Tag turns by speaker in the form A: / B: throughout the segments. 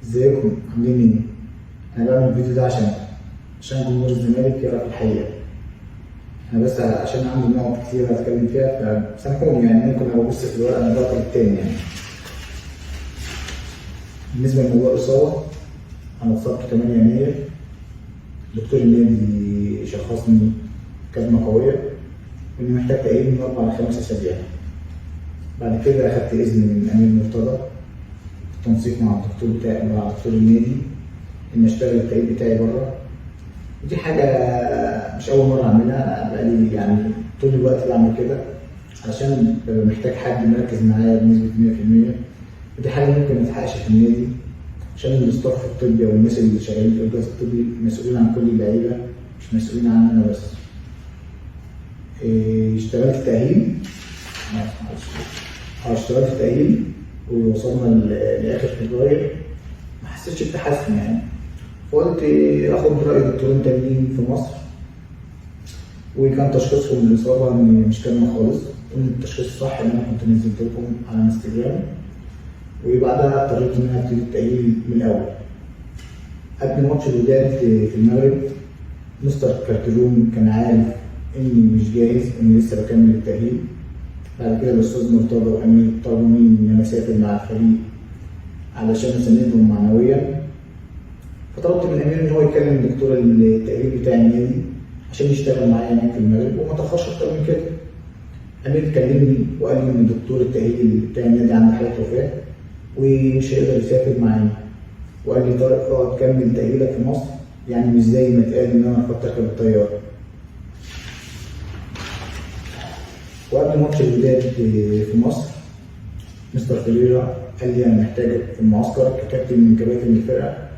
A: ازيكم عاملين ايه؟ انا بعمل الفيديو ده عشان جمهور الزمالك يعرف الحقيقة. انا بس عشان عندي نقط كتير هتكلم فيها فسامحوني، يعني ممكن لو ببص في الورقة انا بقرا التاني يعني. بالنسبة لموضوع الإصابة، أنا اتصبت 8 يناير. دكتور النادي شخصني كدمة قوية وإني محتاج تأهيل من 4 ل 5 أسابيع. بعد كده أخدت إذن من أمير مرتضى بالتنسيق مع دكتور النادي إن أشتغل التأهيل بتاعي بره. ودي حاجة مش أول مرة أعملها، أنا بقالي يعني طول الوقت بعمل كده عشان ببقى محتاج حد مركز معايا بنسبة 100%. ودي حاجة ممكن متحققش في النادي عشان الاستاف الطبي أو الناس اللي شغالين في الجهاز الطبي مسؤولين عن كل اللعيبة، مش مسؤولين عني أنا بس. اشتغلت تأهيل ووصلنا لآخر فبراير، ما حسيتش بتحسن يعني. فقلت آخد رأي دكتورين تانيين في مصر، وكان تشخيصهم للإصابة إن مش كلمة خالص. التشخيص الصح إن أنا كنت نزلت لكم على انستجرام، وبعدها اضطريت إن أنا أبتدي التأهيل من الأول. قبل ماتش الوداد في المغرب، مستر كارتلون كان عارف إني مش جاهز، إني لسه بكمل التأهيل. بعد كده الأستاذ مرتضى وأمير طلبوا مني إن أنا أسافر مع الفريق علشان أساندهم معنويا. فطلبت من أمير إن هو يكلم دكتور التأهيل بتاع النادي عشان يشتغل معايا هناك في المغرب وما تأخرش أكتر من كده. أمير كلمني وقال لي إن دكتور التأهيل بتاع النادي عنده حالة وفاة ومش هيقدر يسافر معانا، وقال لي طارق اقعد كمل تأهيلك في مصر، يعني مش زي ما اتقال إن أنا رفضت أركب الطيارة. وقبل ماتش الوداد في مصر، مستر فيريرا قال لي أنا محتاجك في المعسكر ككابتن من كباتن الفرقة.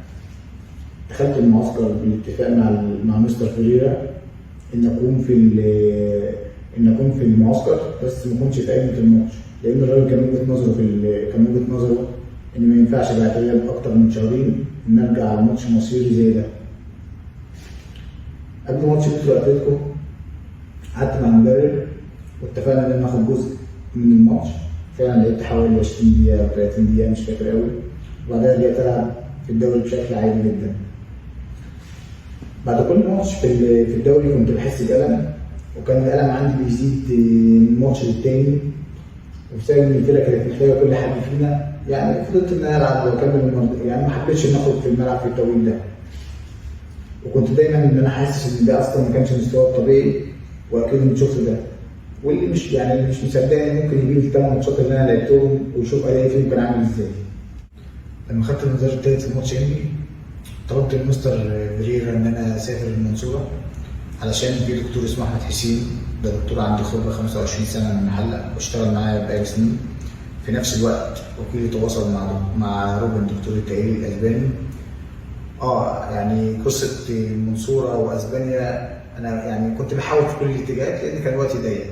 A: دخلت المعسكر بالاتفاق مع مستر فيريرا إن أكون في المعسكر، بس ما كنتش في قائمة الماتش، لأن الراجل كان وجهة نظره إن ما ينفعش بعد غياب أكتر من شهرين إن أرجع على ماتش مصيري زي ده. قبل ماتش بيترو أتلتيكو قعدت مع المدرب واتفقنا إن أنا آخد جزء من الماتش. فعلا لعبت حوالي 20 دقيقة أو 30 دقيقة مش فاكر أوي، وبعدها رجعت ألعب في الدوري بشكل عادي جدا. بعد كل ماتش في الدوري كنت بحس بألم، وكان الألم عندي بيزيد من ماتش للتاني، وبسبب إن الفرقة كانت محتاجة كل حد فينا، يعني فضلت إن أنا ألعب وأكمل يعني ما حبيتش إن أخرج في الملعب في التوقيت ده. وكنت دايما إن أنا حاسس إن ده أصلا ما كانش مستوى الطبيعي، وأكيد إن شفت ده. واللي مش مصدقني ممكن يجيب ال8 ماتشات اللي أنا لعبتهم ويشوف أدائي فيهم كان عامل إزاي. لما خدت الانذار التالت في ماتش إنبي، طلبت من مستر فيريرا إن أنا أسافر المنصورة علشان في دكتور اسمه أحمد حسين، ده دكتور عنده خبرة 25 سنة من المحلة واشتغل معايا بقالي سنين. في نفس الوقت وكيلي تواصل مع روبن دكتور التأهيل الأسباني. يعني قصة المنصورة وأسبانيا أنا يعني كنت بحاول في كل الاتجاهات لأن كان وقتي ضيق.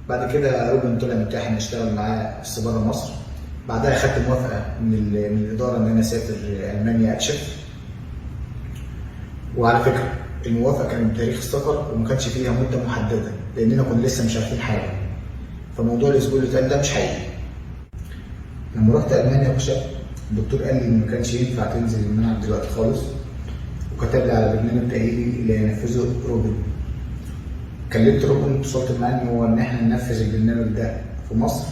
A: بعد كده روبن طلع متاح إني أشتغل معاه بس بره مصر. بعدها خدت موافقة من الإدارة إن أنا أسافر ألمانيا أكشف. وعلى فكرة الموافقة كانت بتاريخ السفر وما كانش فيها مدة محددة لأننا كنا لسه مش عارفين حاجة، فموضوع الأسبوع اللي فات ده مش حقيقي. لما رحت ألمانيا وكشفت، الدكتور قال لي إن ما كانش ينفع تنزل الملعب دلوقتي خالص، وكتب لي على برنامج تأهيلي اللي هينفذه روبن. كلمت روبن واتصلت معاه إن إحنا ننفذ البرنامج ده في مصر.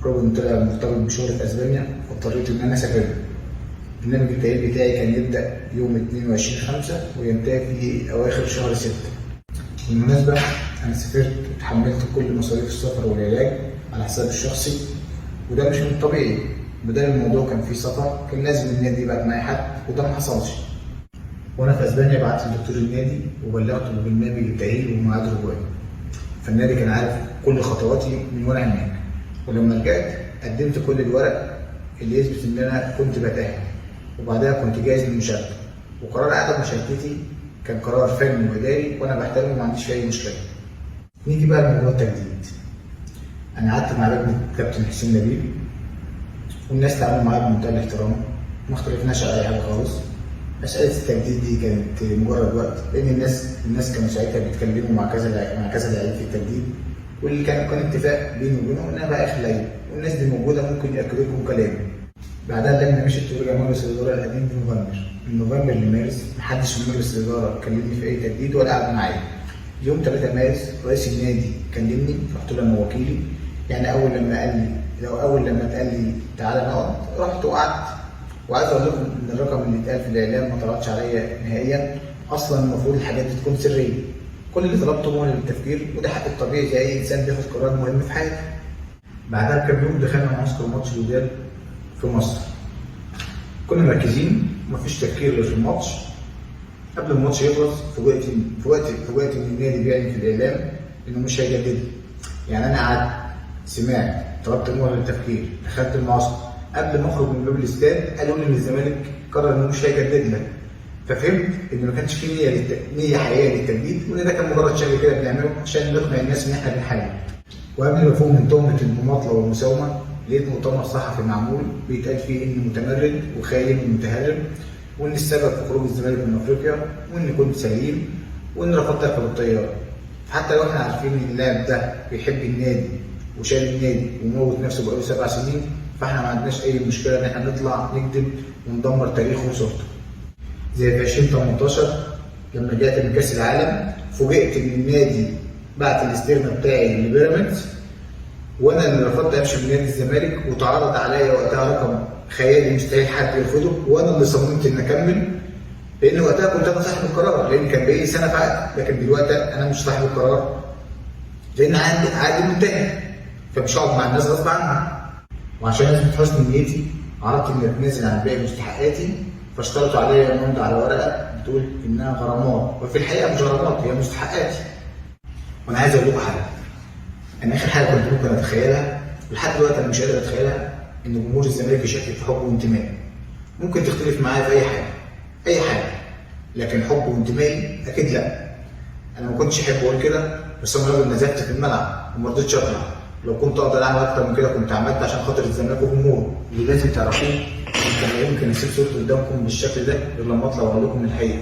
A: روبن طلع مرتبط بشغل في أسبانيا فاضطريت إن أنا أسافر. برنامج التأهيل بتاعي كان يبدأ يوم 22/5 وينتهي في أواخر شهر 6. بالمناسبة أنا سافرت وتحملت كل مصاريف السفر والعلاج على حسابي الشخصي، وده مش من الطبيعي. بدل الموضوع كان فيه سفر كان لازم النادي يبعت معايا حد، وده ما حصلش. وأنا في أسبانيا بعت لدكتور النادي وبلغته ببرنامج التأهيل وميعاد رجوعي، فالنادي كان عارف كل خطواتي من وأنا هناك. ولما رجعت قدمت كل الورق اللي يثبت إن أنا كنت بتأهل، وبعدها كنت جاهز للمشاركة. وقرار عدم مشاركتي كان قرار فني وإداري وأنا بحترمه وما عنديش فيه أي مشكلة. نيجي بقى لموضوع التجديد. أنا قعدت مع لجنة كابتن حسين نبيل والناس تعاملوا معايا بمنتهى الاحترام، ما اختلفناش على أي حاجة خالص. مسألة التجديد دي كانت مجرد وقت، لأن الناس كانوا ساعتها بيتكلموا مع كذا لعيب في التجديد، واللي كان اتفاق بيني وبينهم إن أنا بقى آخر لعيب، والناس دي موجودة ممكن يأكدوا لكم كلامي. بعدها اللجنه مشيت ورجع مجلس الاداره القديم في نوفمبر. من نوفمبر لمارس محدش من مجلس الاداره كلمني في اي تجديد ولا قعد معايا. يوم 3 مارس رئيس النادي كلمني، رحت له انا وكيلي. يعني اول لما اتقال لي تعالى نقعد، رحت وقعدت. وعايز اقول لكم ان الرقم اللي اتقال في الاعلام ما طلعش عليا نهائيا. اصلا المفروض الحاجات دي تكون سريه. كل اللي طلبته هو التفكير، وده حق الطبيعي زي اي انسان بياخد قرار مهم في حياته. بعدها بكام يوم دخلنا معسكر ماتش الوداد في مصر. كنا مركزين، مفيش تفكير غير في الماتش. قبل الماتش يخلص فوجئت ان النادي بيعلن في الاعلام انه مش هيجدد. يعني انا قعدت سمعت، طلبت مهله للتفكير، دخلت المعسكر، قبل ما اخرج من باب الاستاد قالوا لي ان الزمالك قرر انه مش هيجدد لك. ففهمت ان ما كانش في نيه حقيقيه للتجديد، وان ده كان مجرد شغل كده بنعمله عشان نقنع الناس ان احنا بنحارب. وقبل ما افوق من تهمه المماطله والمساومه، لقيت مؤتمر صحفي معمول بيتقال فيه اني متمرد وخاين ومتهرب، وان السبب في خروج الزمالك من افريقيا، واني كنت سليم، واني رفضت اركب الطياره. حتى لو احنا عارفين ان اللاعب ده بيحب النادي وشايل النادي وموت نفسه بقاله 7 سنين، فاحنا ما عندناش اي مشكله ان احنا نطلع نكذب وندمر تاريخه وصورته. زي في 2018 لما رجعت من كاس العالم، فوجئت ان النادي بعت الاستغنى بتاعي لبيراميدز، وانا اللي رفضت امشي من نادي الزمالك، واتعرض عليا وقتها رقم خيالي مستحيل حد يرفضه، وانا اللي صممت ان اكمل، لان وقتها كنت انا صاحب القرار، لان كان بقالي سنه في عقد. لكن دلوقتي انا مش صاحب القرار لان عندي عقد منتهي، فمش هقعد مع الناس غصب عنها. وعشان اثبت حسن نيتي عرضت اني اتنازل عن باقي مستحقاتي، فاشترطوا عليا ممضي على ورقه بتقول انها غرامات، وفي الحقيقه مش غرامات، هي مستحقاتي. وانا عايز اقول لكم حاجه، انا اخر حاجه كنت ممكن اتخيلها ولحد دلوقتي انا مش قادر اتخيلها، ان جمهور الزمالك يشكك في حب وانتماء. ممكن تختلف معايا في اي حاجه، لكن حب وانتمائي اكيد لا. انا ما كنتش احب اقول كده، بس انا راجل نزلت في الملعب وما رضيتش اطلع. لو كنت اقدر اعمل اكتر من كده كنت عملت عشان خاطر الزمالك وجمهوره. اللي لازم تعرفوه ان كان لا يمكن اسيب صورتي قدامكم بالشكل ده غير لما اطلع واقول لكم الحقيقه.